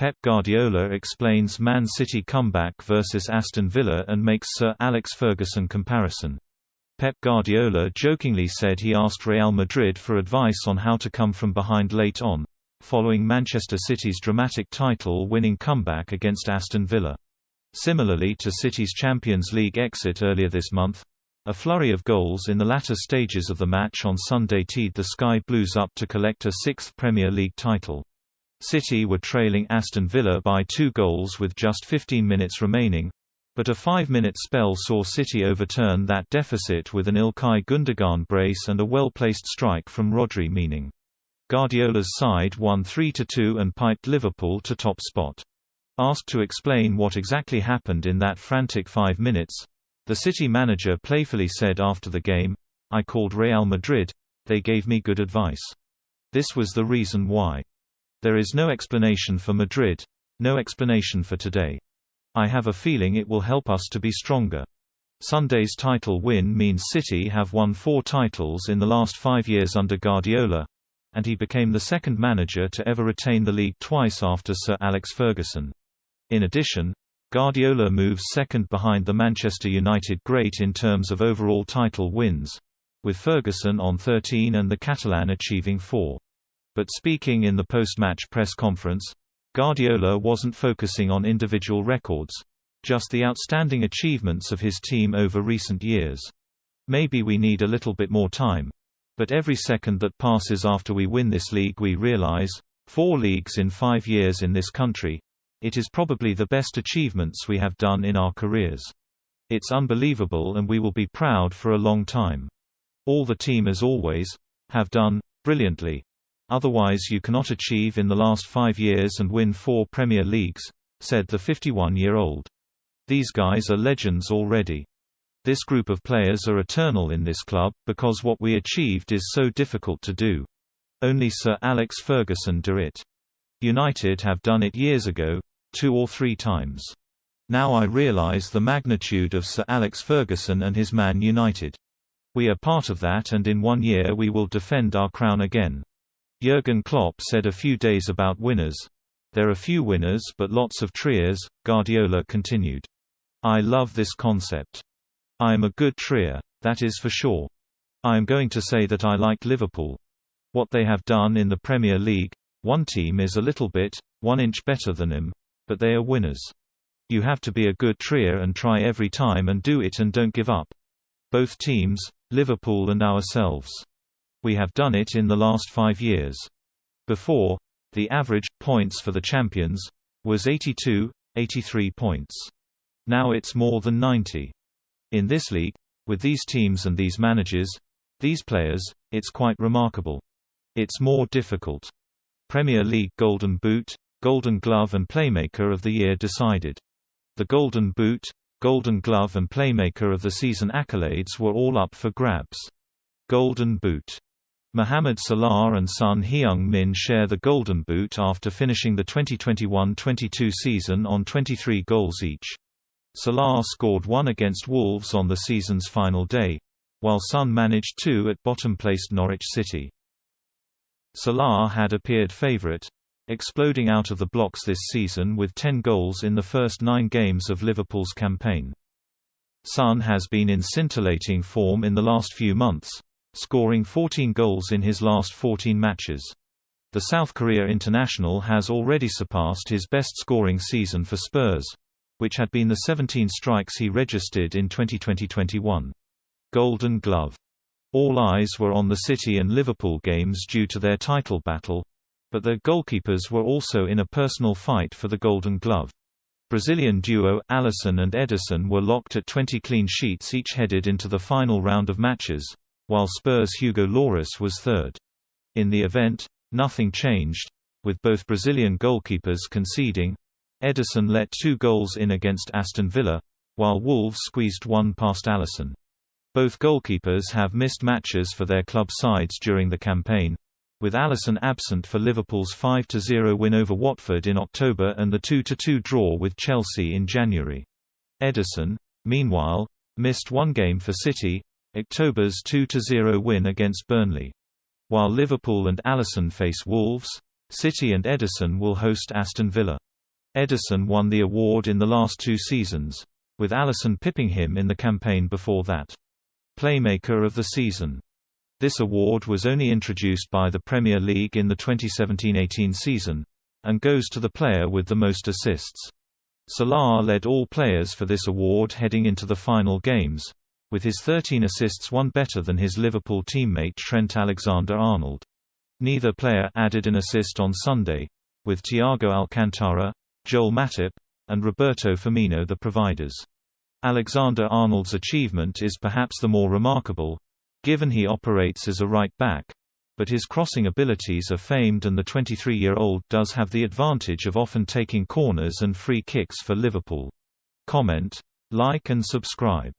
Pep Guardiola explains Man City comeback versus Aston Villa and makes Sir Alex Ferguson comparison. Pep Guardiola jokingly said he asked Real Madrid for advice on how to come from behind late on, following Manchester City's dramatic title-winning comeback against Aston Villa. Similarly to City's Champions League exit earlier this month, a flurry of goals in the latter stages of the match on Sunday teed the Sky Blues up to collect a sixth Premier League title. City were trailing Aston Villa by 2 goals with just 15 minutes remaining, but a 5-minute spell saw City overturn that deficit with an Ilkay Gundogan brace and a well-placed strike from Rodri, meaning Guardiola's side won 3-2 and piped Liverpool to top spot. Asked to explain what exactly happened in that frantic 5 minutes, the City manager playfully said after the game, "I called Real Madrid, they gave me good advice. This was the reason why. There is no explanation for Madrid, no explanation for today. I have a feeling it will help us to be stronger." Sunday's title win means City have won 4 titles in the last 5 years under Guardiola, and he became the second manager to ever retain the league twice after Sir Alex Ferguson. In addition, Guardiola moves second behind the Manchester United great in terms of overall title wins, with Ferguson on 13 and the Catalan achieving 4. But speaking in the post-match press conference, Guardiola wasn't focusing on individual records, just the outstanding achievements of his team over recent years. "Maybe we need a little bit more time. But every second that passes after we win this league we realize, 4 leagues in 5 years in this country, it is probably the best achievements we have done in our careers. It's unbelievable and we will be proud for a long time. All the team as always have done brilliantly. Otherwise you cannot achieve in the last 5 years and win 4 Premier Leagues," said the 51-year-old. "These guys are legends already. This group of players are eternal in this club, because what we achieved is so difficult to do. Only Sir Alex Ferguson did it. United have done it years ago, 2 or 3 times. Now I realize the magnitude of Sir Alex Ferguson and his Man United. We are part of that and in 1 year we will defend our crown again." Jurgen Klopp said a few days about winners. "There are few winners but lots of triers," Guardiola continued. "I love this concept. I am a good trier, that is for sure. I am going to say that I like Liverpool. What they have done in the Premier League, one team is a little bit, 1 inch better than them, but they are winners. You have to be a good trier and try every time and do it and don't give up. Both teams, Liverpool and ourselves. We have done it in the last 5 years. Before, the average points for the champions was 82, 83 points. Now it's more than 90. In this league, with these teams and these managers, these players, it's quite remarkable. It's more difficult." Premier League Golden Boot, Golden Glove and Playmaker of the Year decided. The Golden Boot, Golden Glove and Playmaker of the Season accolades were all up for grabs. Golden Boot. Mohamed Salah and son Heung-min share the Golden Boot after finishing the 2021-22 season on 23 goals each. Salah scored 1 against Wolves on the season's final day, while Son managed 2 at bottom-placed Norwich City. Salah had appeared favourite, exploding out of the blocks this season with 10 goals in the first 9 games of Liverpool's campaign. Son has been in scintillating form in the last few months, scoring 14 goals in his last 14 matches. The South Korea international has already surpassed his best scoring season for Spurs, which had been the 17 strikes he registered in 2020-21. Golden Glove. All eyes were on the City and Liverpool games due to their title battle, but their goalkeepers were also in a personal fight for the Golden Glove. Brazilian duo Alisson and Ederson were locked at 20 clean sheets each headed into the final round of matches, while Spurs' Hugo Lloris was third. In the event, nothing changed, with both Brazilian goalkeepers conceding. Ederson let 2 goals in against Aston Villa, while Wolves squeezed 1 past Alisson. Both goalkeepers have missed matches for their club sides during the campaign, with Alisson absent for Liverpool's 5-0 win over Watford in October and the 2-2 draw with Chelsea in January. Ederson, meanwhile, missed 1 game for City, October's 2-0 win against Burnley. While Liverpool and Alisson face Wolves, City and Ederson will host Aston Villa. Ederson won the award in the last 2 seasons, with Alisson pipping him in the campaign before that. Playmaker of the season. This award was only introduced by the Premier League in the 2017-18 season, and goes to the player with the most assists. Salah led all players for this award heading into the final games, with his 13 assists one better than his Liverpool teammate Trent Alexander-Arnold. Neither player added an assist on Sunday, with Thiago Alcantara, Joel Matip, and Roberto Firmino the providers. Alexander-Arnold's achievement is perhaps the more remarkable, given he operates as a right back, but his crossing abilities are famed and the 23-year-old does have the advantage of often taking corners and free kicks for Liverpool. Comment, like and subscribe.